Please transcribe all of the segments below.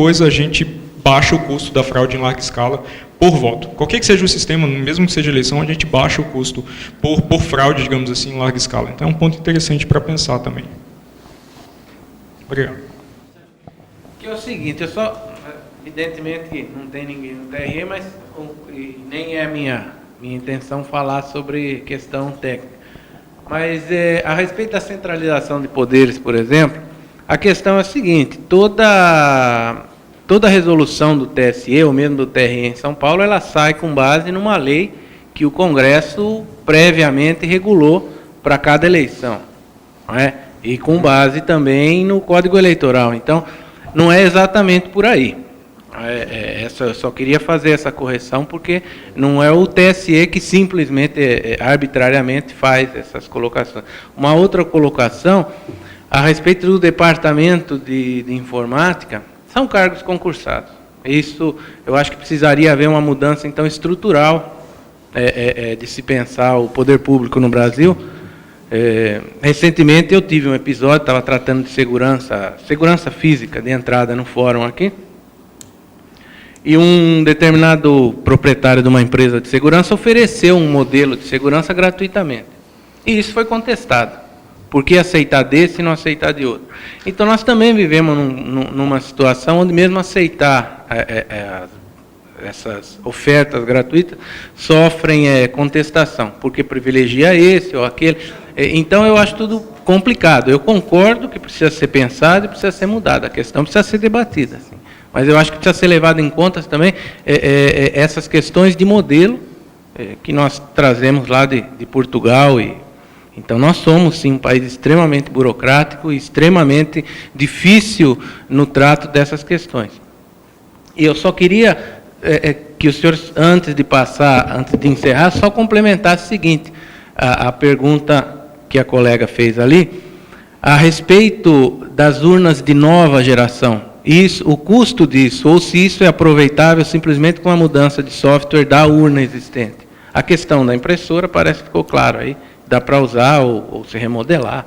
depois a gente baixa o custo da fraude em larga escala por voto. Qualquer que seja o sistema, mesmo que seja eleição, a gente baixa o custo por fraude, digamos assim, em larga escala. Então é um ponto interessante para pensar também. Obrigado. Que é o seguinte, eu só, evidentemente não tem ninguém no TRE, mas nem é minha intenção falar sobre questão técnica. Mas a respeito da centralização de poderes, por exemplo, a questão é a seguinte: toda resolução do TSE, ou mesmo do TRE em São Paulo, ela sai com base numa lei que o Congresso previamente regulou para cada eleição, não é? E com base também no Código Eleitoral. Então, não é exatamente por aí. Eu só queria fazer essa correção, porque não é o TSE que simplesmente, arbitrariamente, faz essas colocações. Uma outra colocação, a respeito do Departamento de Informática, são cargos concursados. Isso, eu acho que precisaria haver uma mudança, então, estrutural de se pensar o poder público no Brasil. Recentemente eu tive um episódio, estava tratando de segurança física de entrada no fórum aqui, e um determinado proprietário de uma empresa de segurança ofereceu um modelo de segurança gratuitamente. E isso foi contestado. Por que aceitar desse e não aceitar de outro? Então nós também vivemos numa situação onde mesmo aceitar essas ofertas gratuitas sofrem contestação, porque privilegia esse ou aquele. Então eu acho tudo complicado. Eu concordo que precisa ser pensado e precisa ser mudado. A questão precisa ser debatida. Assim. Mas eu acho que precisa ser levado em conta também essas questões de modelo que nós trazemos lá de Portugal. Então nós somos, sim, um país extremamente burocrático e extremamente difícil no trato dessas questões. E eu só queria que os senhores, antes de encerrar, só complementasse o seguinte, a pergunta que a colega fez ali, a respeito das urnas de nova geração, o custo disso, ou se isso é aproveitável simplesmente com a mudança de software da urna existente. A questão da impressora parece que ficou claro aí, dá para usar ou se remodelar.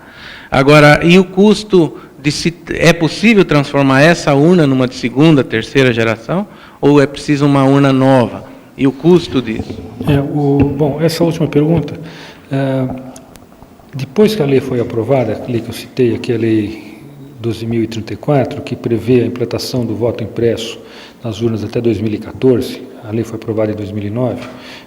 Agora, e o custo de se é possível transformar essa urna numa de segunda, terceira geração, ou é preciso uma urna nova? E o custo disso? Bom, essa última pergunta, depois que a lei foi aprovada, a lei que eu citei aqui, a lei 12.034, que prevê a implantação do voto impresso nas urnas até 2014, a lei foi aprovada em 2009,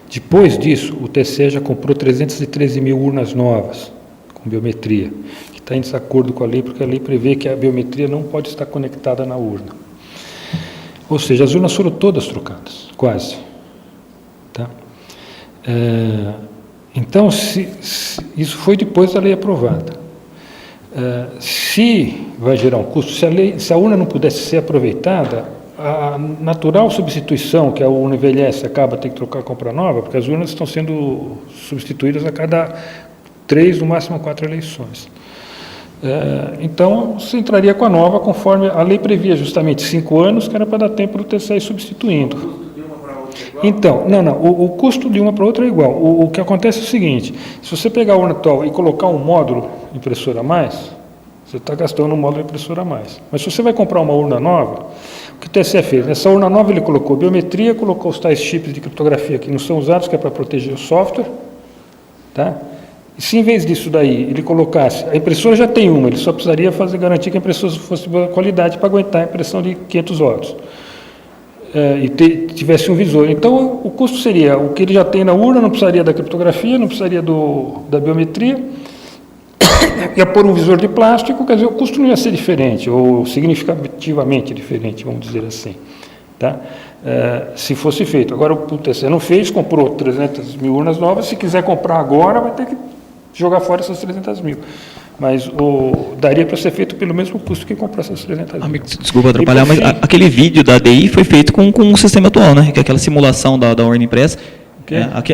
depois disso, o TSE já comprou 313 mil urnas novas, com biometria, que está em desacordo com a lei, porque a lei prevê que a biometria não pode estar conectada na urna. Ou seja, as urnas foram todas trocadas, quase. Tá? Então, isso foi depois da lei aprovada. Se vai gerar um custo, se a urna não pudesse ser aproveitada, a natural substituição, que a urna envelhece, acaba tendo que trocar, comprar nova, porque as urnas estão sendo substituídas a cada 3, no máximo 4 eleições. Então, se entraria com a nova, conforme a lei previa justamente 5 anos, que era para dar tempo do TSE ir substituindo. Então, o custo de uma para outra é igual. O que acontece é o seguinte: se você pegar a urna atual e colocar um módulo impressora a mais, você está gastando um módulo impressora a mais. Mas se você vai comprar uma urna nova, o que o TSE fez? Nessa urna nova ele colocou biometria, colocou os tais chips de criptografia que não são usados, que é para proteger o software, tá? E se em vez disso daí ele colocasse, a impressora já tem uma, ele só precisaria garantir que a impressora fosse de boa qualidade para aguentar a impressão de 500 watts. E tivesse um visor. Então, o custo seria o que ele já tem na urna, não precisaria da criptografia, não precisaria da biometria, ia pôr um visor de plástico, quer dizer, o custo não ia ser diferente, ou significativamente diferente, vamos dizer assim. Tá? Se fosse feito. Agora, o TSE não fez, comprou 300 mil urnas novas, se quiser comprar agora, vai ter que jogar fora essas 300 mil. Mas daria para ser feito pelo mesmo custo que comprar essas 300 mil. Desculpa atrapalhar, mas aquele vídeo da ADI foi feito com o sistema atual, né? Que é aquela simulação da urna impressa.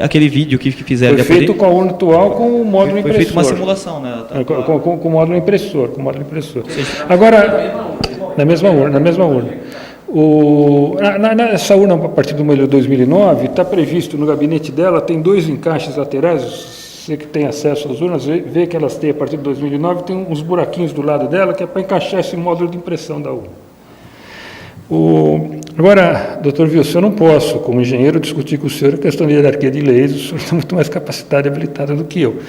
Aquele vídeo que fizeram. Foi feito com a urna atual com o módulo impressor. Foi feito uma simulação, né? Com o módulo impressor. Agora, na mesma urna. Essa urna, a partir do modelo 2009, está previsto no gabinete dela, tem 2 encaixes laterais. Você que tem acesso às urnas, vê que elas têm, a partir de 2009, tem uns buraquinhos do lado dela, que é para encaixar esse módulo de impressão da urna. Agora, doutor Wilson, eu não posso, como engenheiro, discutir com o senhor a questão de hierarquia de leis, o senhor tem muito mais capacidade habilitada do que eu.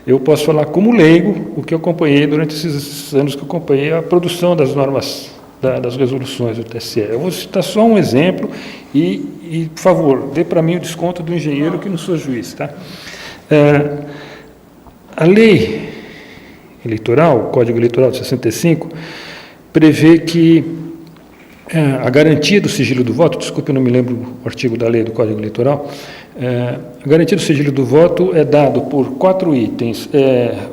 Eu posso falar como leigo o que eu acompanhei durante esses anos que eu acompanhei a produção das normas, das resoluções do TSE. Eu vou citar só um exemplo e por favor, dê para mim o desconto do engenheiro que não sou juiz. Tá? A lei eleitoral, o Código Eleitoral de 65, prevê que a garantia do sigilo do voto, desculpe, eu não me lembro o artigo da lei do Código Eleitoral, a garantia do sigilo do voto é dado por 4 itens: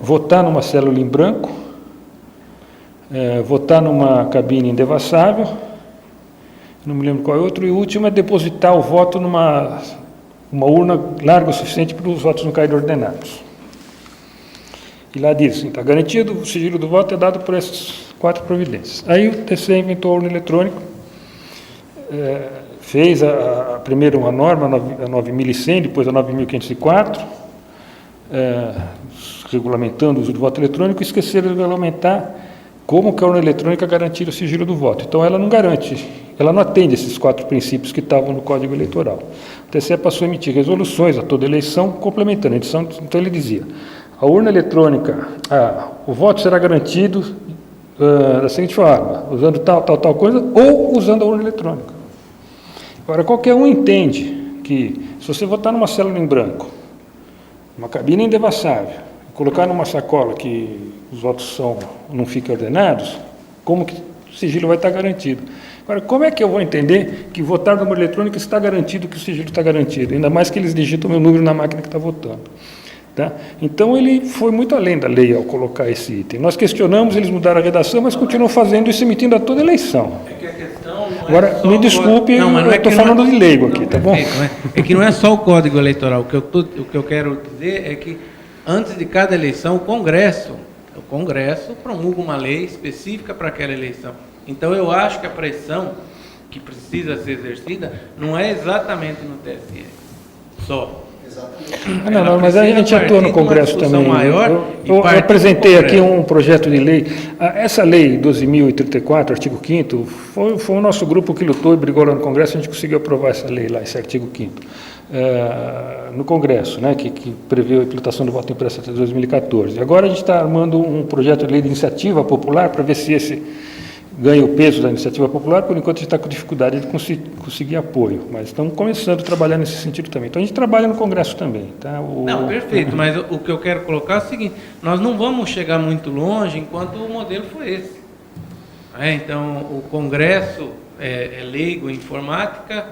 votar numa célula em branco, votar numa cabine indevassável, não me lembro qual é outro, e o último é depositar o voto numa urna larga o suficiente para os votos não caírem ordenados. E lá diz, então, a garantia do sigilo do voto é dada por essas 4 providências. Aí o TSE inventou a urna eletrônica, fez primeiro uma norma, a 9.100, depois a 9.504, regulamentando o uso do voto eletrônico, e esqueceram de regulamentar como que a urna eletrônica garantir o sigilo do voto. Então, ela não garante, ela não atende esses 4 princípios que estavam no Código Eleitoral. O TSE passou a emitir resoluções a toda eleição, complementando. Então, ele dizia, a urna eletrônica, o voto será garantido da seguinte forma, usando tal coisa, ou usando a urna eletrônica. Agora, qualquer um entende que, se você votar numa célula em branco, uma cabine indevassável, colocar numa sacola que os votos não fiquem ordenados, como que o sigilo vai estar garantido? Agora, como é que eu vou entender que votar numa urna eletrônica está garantido, que o sigilo está garantido? Ainda mais que eles digitam o meu número na máquina que está votando. Tá? Então, ele foi muito além da lei ao colocar esse item. Nós questionamos, eles mudaram a redação, mas continuam fazendo isso, emitindo a toda eleição. É que a questão não Agora, me desculpe, eu estou falando de leigo aqui, tá bom? É que não é só o Código Eleitoral. O que eu quero dizer é que, antes de cada eleição, o Congresso promulga uma lei específica para aquela eleição. Então, eu acho que a pressão que precisa ser exercida não é exatamente no TSE só. Não, mas a gente atua no Congresso também. Eu apresentei aqui um projeto de lei. Essa lei 12.034, artigo 5º, foi o nosso grupo que lutou e brigou lá no Congresso, a gente conseguiu aprovar essa lei lá, esse artigo 5º, no Congresso, né, que prevê a implantação do voto impresso até 2014. Agora a gente está armando um projeto de lei de iniciativa popular para ver se esse ganha o peso da iniciativa popular. Por enquanto a gente está com dificuldade de conseguir apoio, mas estamos começando a trabalhar nesse sentido também. Então a gente trabalha no Congresso também. Tá? Não, perfeito, mas o que eu quero colocar é o seguinte, nós não vamos chegar muito longe enquanto o modelo for esse. Então, o Congresso é leigo em informática,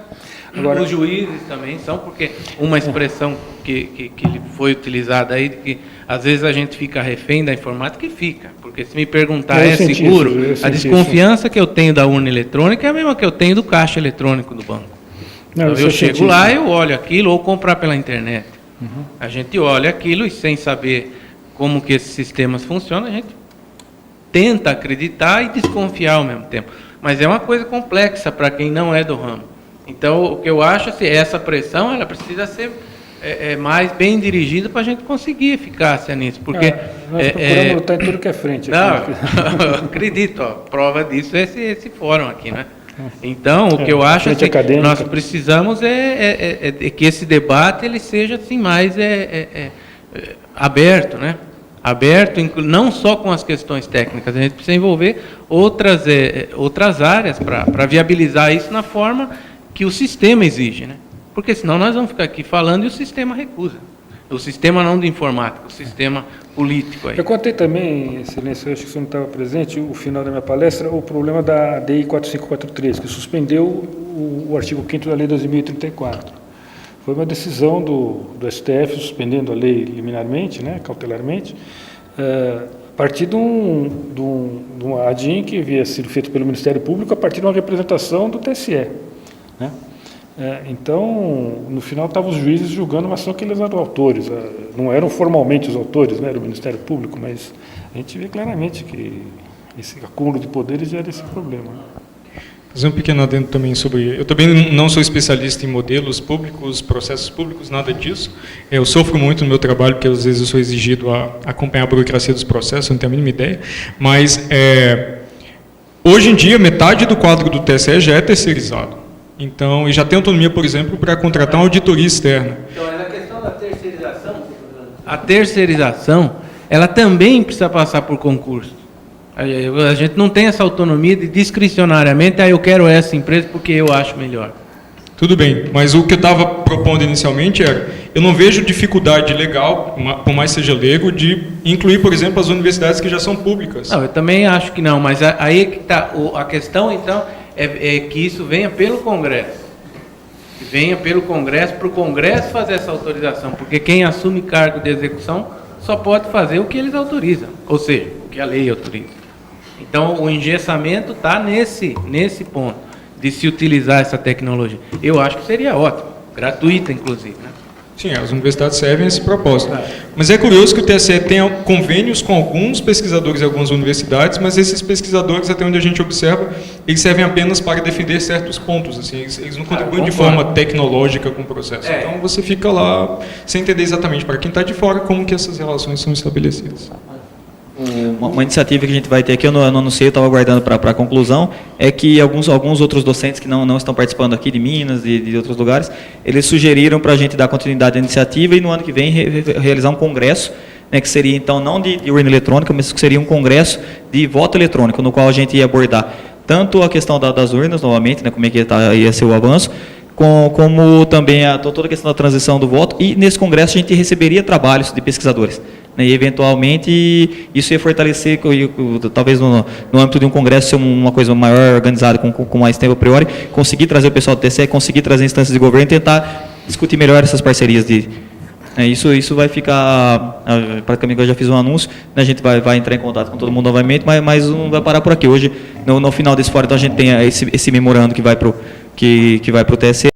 agora, os juízes também são, porque uma expressão que foi utilizada aí, de que às vezes a gente fica refém da informática, e fica, porque se me perguntar seguro, a desconfiança que eu tenho da urna eletrônica é a mesma que eu tenho do caixa eletrônico do banco. Não, então, eu chego lá, eu olho aquilo, ou comprar pela internet. A gente olha aquilo e, sem saber como que esses sistemas funcionam, a gente tenta acreditar e desconfiar ao mesmo tempo. Mas é uma coisa complexa para quem não é do ramo. Então, o que eu acho, assim, essa pressão, ela precisa ser mais bem dirigida para a gente conseguir eficácia nisso. Porque nós procuramos lutar em tudo que é frente. Não, acredito, prova disso é esse fórum aqui, né? Então, o que eu acho, assim, nós precisamos é que esse debate ele seja assim, mais aberto, né? Aberto, não só com as questões técnicas, a gente precisa envolver outras áreas para viabilizar isso na forma que o sistema exige, né? Porque senão nós vamos ficar aqui falando e o sistema recusa. O sistema não de informática, o sistema político. Aí. Eu contei também, Excelência, eu acho que você não estava presente, o final da minha palestra, o problema da DI 4543, que suspendeu o artigo 5º da Lei 12.034. Foi uma decisão do STF suspendendo a lei liminarmente, né, cautelarmente, a partir de um ADIM que havia sido feito pelo Ministério Público a partir de uma representação do TSE. Né? Então, no final, estavam os juízes julgando, mas só que eles eram autores. Não eram formalmente os autores, né, era o Ministério Público, mas a gente vê claramente que esse acúmulo de poderes gera esse problema. Fazer um pequeno adendo também sobre... Eu também não sou especialista em modelos públicos, processos públicos, nada disso. Eu sofro muito no meu trabalho, porque às vezes eu sou exigido a acompanhar a burocracia dos processos, eu não tenho a mínima ideia. Mas Hoje em dia, metade do quadro do TSE já é terceirizado. Então, e já tem autonomia, por exemplo, para contratar uma auditoria externa. Então, na questão da terceirização, a terceirização, ela também precisa passar por concurso. A gente não tem essa autonomia de discricionariamente, eu quero essa empresa porque eu acho melhor. Tudo bem, mas o que eu estava propondo inicialmente era, eu não vejo dificuldade legal, por mais seja leigo, de incluir, por exemplo, as universidades que já são públicas. Não, eu também acho que não, mas aí é que está a questão, então, é que isso venha pelo Congresso. Venha pelo Congresso, para o Congresso fazer essa autorização, porque quem assume cargo de execução só pode fazer o que eles autorizam, ou seja, o que a lei autoriza. Então, o engessamento está nesse ponto, de se utilizar essa tecnologia. Eu acho que seria ótimo, gratuita, inclusive, né? Sim, as universidades servem a esse propósito. Mas é curioso que o TSE tenha convênios com alguns pesquisadores e algumas universidades, mas esses pesquisadores, até onde a gente observa, eles servem apenas para defender certos pontos. Assim, eles não contribuem de forma tecnológica com o processo. Então você fica lá sem entender exatamente para quem está de fora como que essas relações são estabelecidas. Uma iniciativa que a gente vai ter aqui, eu não sei, eu estava aguardando para a conclusão, é que alguns outros docentes que não estão participando aqui de Minas e de outros lugares, eles sugeriram para a gente dar continuidade à iniciativa e no ano que vem realizar um congresso, né, que seria então não de urna eletrônica, mas que seria um congresso de voto eletrônico, no qual a gente ia abordar tanto a questão das urnas, novamente, né, como é que ia ser o avanço, como também toda a questão da transição do voto, e nesse congresso a gente receberia trabalhos de pesquisadores. E, eventualmente, isso ia fortalecer, talvez no âmbito de um congresso, ser uma coisa maior, organizada, com mais tempo a priori, conseguir trazer o pessoal do TSE, conseguir trazer instâncias de governo e tentar discutir melhor essas parcerias. Isso vai ficar, praticamente eu já fiz um anúncio, né, a gente vai entrar em contato com todo mundo novamente, mas não vai parar por aqui. Hoje, no final desse fórum, então, a gente tem esse memorando que vai para o TSE,